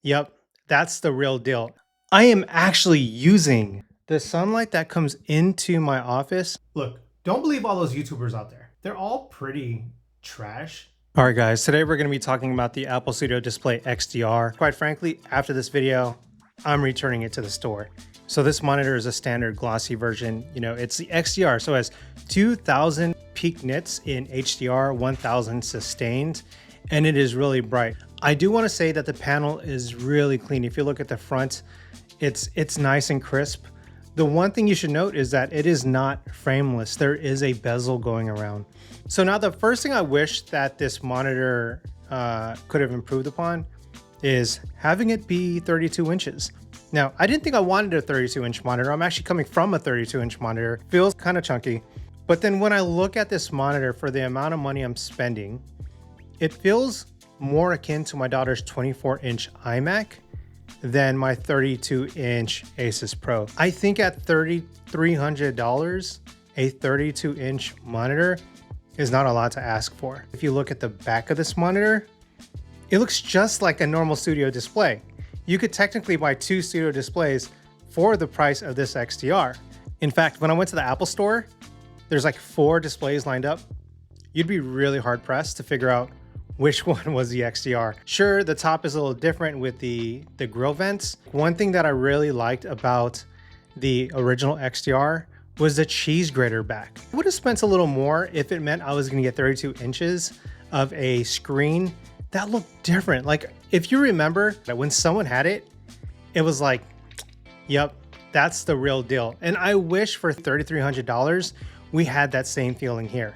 Yep, that's the real deal. I am actually using the sunlight that comes into my office. Look, don't believe all those YouTubers out there. They're all pretty trash. All right, guys, today we're going to be talking about the Apple Studio Display XDR. Quite frankly, after this video, I'm returning it to the store. So this monitor is a standard glossy version. You know, it's the XDR, so it has 2000 peak nits in HDR, 1000 sustained, and it is really bright. I do want to say that the panel is really clean. If you look at the front, it's nice and crisp. The one thing you should note is that it is not frameless. There is a bezel going around. So now the first thing I wish that this monitor could have improved upon is having it be 32 inches. Now, I didn't think I wanted a 32-inch monitor. I'm actually coming from a 32-inch monitor. Feels kind of chunky. But then when I look at this monitor for the amount of money I'm spending, it feels more akin to my daughter's 24-inch iMac than my 32-inch Asus Pro. I think at $3,300, a 32-inch monitor is not a lot to ask for. If you look at the back of this monitor, it looks just like a normal studio display. You could technically buy two studio displays for the price of this XDR. In fact, when I went to the Apple store, there's like 4 displays lined up. You'd be really hard pressed to figure out which one was the XDR. Sure, the top is a little different with the grill vents. One thing that I really liked about the original XDR was the cheese grater back. I would have spent a little more if it meant I was gonna get 32 inches of a screen that looked different. Like, if you remember that when someone had it, it was like, yep, that's the real deal. And I wish for $3,300, we had that same feeling here.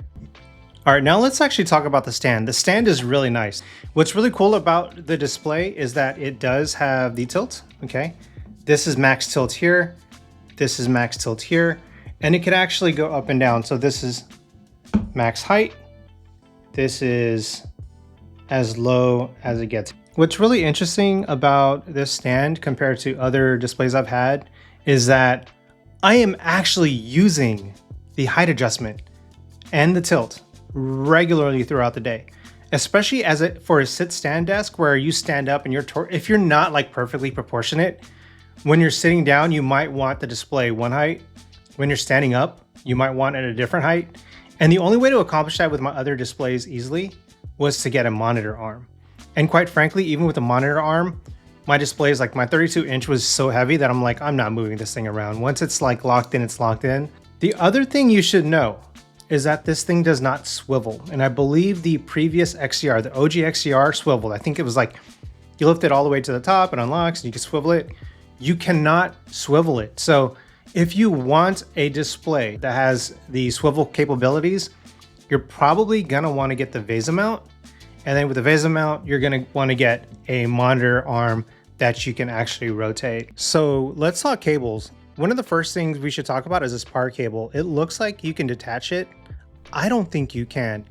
All right, now let's actually talk about the stand. The stand is really nice. What's really cool about the display is that it does have the tilt, okay? This is max tilt here. This is max tilt here. And it could actually go up and down. So this is max height. This is as low as it gets. What's really interesting about this stand compared to other displays I've had is that I am actually using the height adjustment and the tilt regularly throughout the day, especially for a sit stand desk where you stand up and if you're not like perfectly proportionate, when you're sitting down, you might want the display one height. When you're standing up, you might want it a different height. And the only way to accomplish that with my other displays easily was to get a monitor arm. And quite frankly, even with the monitor arm, my displays, like my 32-inch was so heavy that I'm like, I'm not moving this thing around. Once it's like locked in, it's locked in. The other thing you should know is that this thing does not swivel. And I believe the previous XDR, the OG XDR swiveled. I think it was like, you lift it all the way to the top, it unlocks and you can swivel it. You cannot swivel it. So if you want a display that has the swivel capabilities, you're probably gonna wanna get the VESA mount. And then with the VESA mount, you're gonna wanna get a monitor arm that you can actually rotate. So let's talk cables. One of the first things we should talk about is this power cable. It looks like you can detach it. I don't think you can.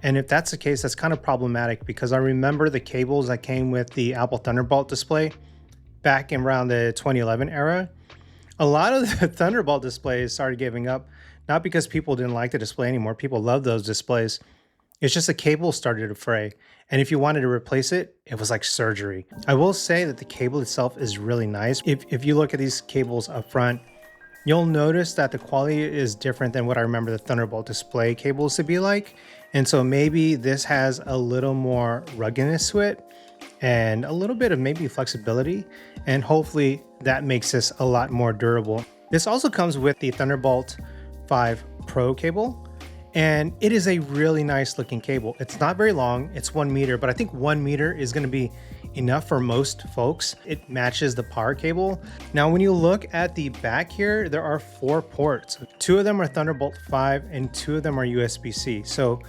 And if that's the case, that's kind of problematic because I remember the cables that came with the Apple Thunderbolt display back in around the 2011 era. A lot of the Thunderbolt displays started giving up, not because people didn't like the display anymore. People loved those displays. It's just the cable started to fray. And if you wanted to replace it, it was like surgery. I will say that the cable itself is really nice. If you look at these cables up front, you'll notice that the quality is different than what I remember the Thunderbolt display cables to be like. And so maybe this has a little more ruggedness to it and a little bit of maybe flexibility. And hopefully that makes this a lot more durable. This also comes with the Thunderbolt 5 Pro cable. And it is a really nice looking cable. It's not very long, it's 1 meter, but I think 1 meter is gonna be enough for most folks. It matches the power cable. Now, when you look at the back here, there are 4 ports. 2 of them are Thunderbolt 5 and 2 of them are USB-C. So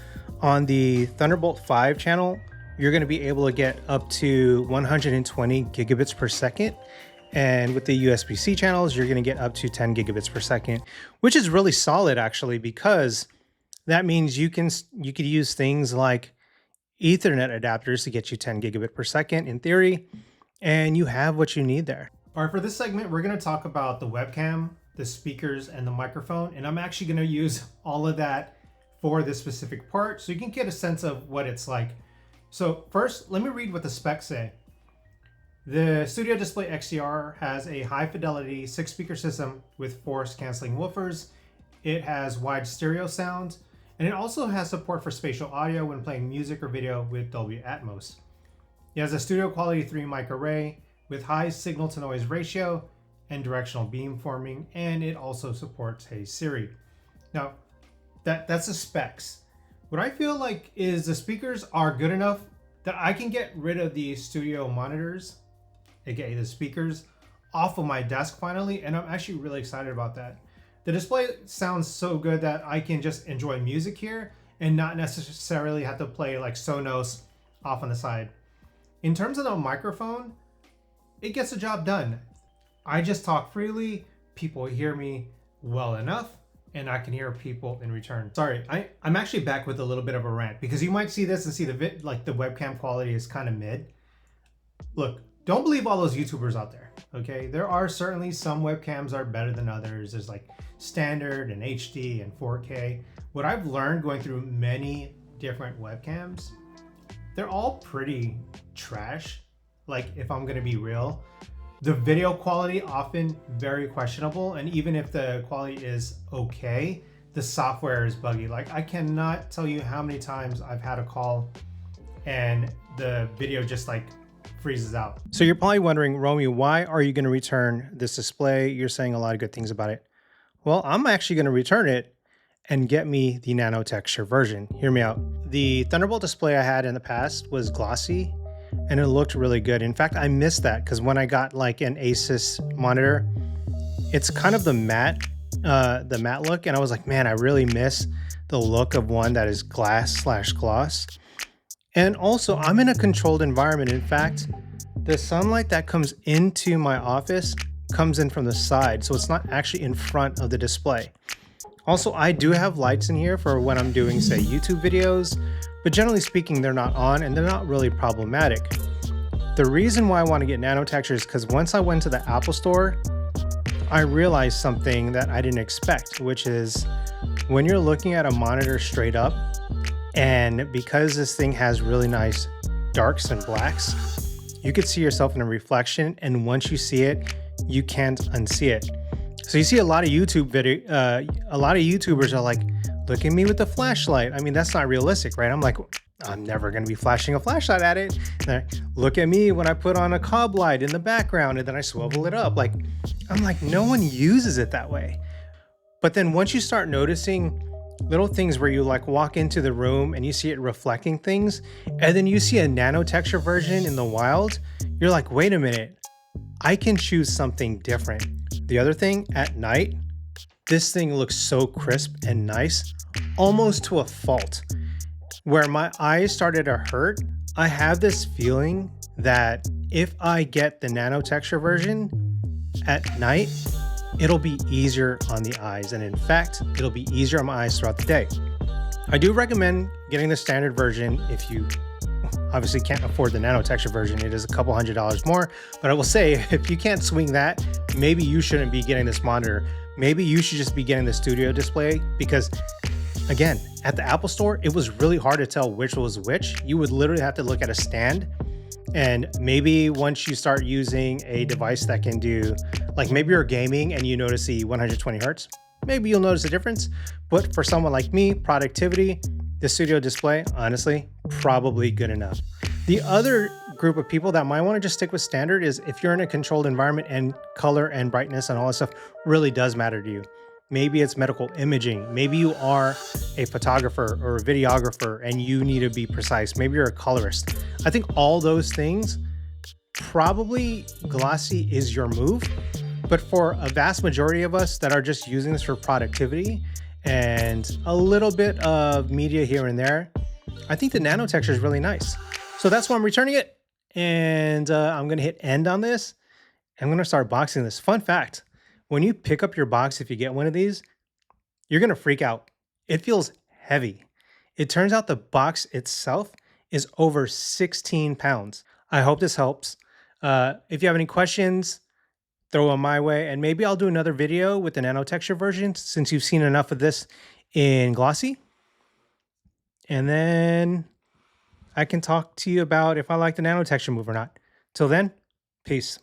on the Thunderbolt 5 channel, you're gonna be able to get up to 120 gigabits per second. And with the USB-C channels, you're gonna get up to 10 gigabits per second, which is really solid actually, because that means you could use things like Ethernet adapters to get you 10 gigabit per second in theory, and you have what you need there. All right, for this segment, we're gonna talk about the webcam, the speakers, and the microphone, and I'm actually gonna use all of that for this specific part so you can get a sense of what it's like. So first, let me read what the specs say. The Studio Display XDR has a high fidelity 6-speaker system with force canceling woofers. It has wide stereo sound, and it also has support for spatial audio when playing music or video with Dolby Atmos. It has a studio quality 3 mic array with high signal to noise ratio and directional beamforming, and it also supports Hey Siri. Now, that's the specs. What I feel like is the speakers are good enough that I can get rid of the studio monitors, aka the speakers, off of my desk finally, and I'm actually really excited about that. The display sounds so good that I can just enjoy music here and not necessarily have to play like Sonos off on the side. In terms of the microphone, it gets the job done. I just talk freely, people hear me well enough, and I can hear people in return. Sorry, I'm actually back with a little bit of a rant because you might see this and see the webcam quality is kind of mid. Look, don't believe all those YouTubers out there, okay? There are certainly some webcams are better than others. There's like standard and HD and 4K. What I've learned going through many different webcams, they're all pretty trash. Like, if I'm gonna be real, the video quality often very questionable, and even if the quality is okay, the software is buggy. Like, I cannot tell you how many times I've had a call and the video just like freezes out. So you're probably wondering, Romy, why are you going to return this display? You're saying a lot of good things about it. Well, I'm actually going to return it and get me the NanoTexture version. Hear me out. The Thunderbolt display I had in the past was glossy and it looked really good. In fact, I missed that because when I got like an Asus monitor, it's kind of the matte look, and I was like, man, I really miss the look of one that is glass/gloss. And also, I'm in a controlled environment. In fact, the sunlight that comes into my office comes in from the side, so it's not actually in front of the display. Also, I do have lights in here for when I'm doing, say, YouTube videos, but generally speaking, they're not on and they're not really problematic. The reason why I want to get NanoTexture is because once I went to the Apple Store, I realized something that I didn't expect, which is when you're looking at a monitor straight up, and because this thing has really nice darks and blacks, you could see yourself in a reflection, and once you see it, you can't unsee it. So you see a lot of YouTubers are like, look at me with the flashlight. I mean, that's not realistic, right? I'm like, I'm never going to be flashing a flashlight at it. Look at me when I put on a cob light in the background and then I swivel it up. Like, I'm like, no one uses it that way. But then once you start noticing little things where you like walk into the room and you see it reflecting things, and then you see a NanoTexture version in the wild, you're like, wait a minute, I can choose something different. The other thing, at night, this thing looks so crisp and nice, almost to a fault. Where my eyes started to hurt, I have this feeling that if I get the NanoTexture version at night, it'll be easier on the eyes. And in fact, it'll be easier on my eyes throughout the day. I do recommend getting the standard version if you obviously can't afford the NanoTexture version. It is a couple $100 more, but I will say if you can't swing that, maybe you shouldn't be getting this monitor. Maybe you should just be getting the studio display, because again, at the Apple Store, it was really hard to tell which was which. You would literally have to look at a stand, and maybe once you start using a device that can do, like maybe you're gaming and you notice the 120 hertz, maybe you'll notice a difference. But for someone like me, productivity, the studio display, honestly, probably good enough. The other group of people that might want to just stick with standard is if you're in a controlled environment and color and brightness and all that stuff really does matter to you. Maybe it's medical imaging. Maybe you are a photographer or a videographer and you need to be precise. Maybe you're a colorist. I think all those things, probably glossy is your move. But for a vast majority of us that are just using this for productivity and a little bit of media here and there, I think the NanoTexture is really nice. So that's why I'm returning it. And I'm going to hit end on this. I'm going to start boxing this. Fun fact, when you pick up your box, if you get one of these, you're going to freak out. It feels heavy. It turns out the box itself is over 16 pounds. I hope this helps. If you have any questions, throw them my way, and maybe I'll do another video with the NanoTexture version since you've seen enough of this in Glossy. And then I can talk to you about if I like the NanoTexture move or not. Till then, Peace.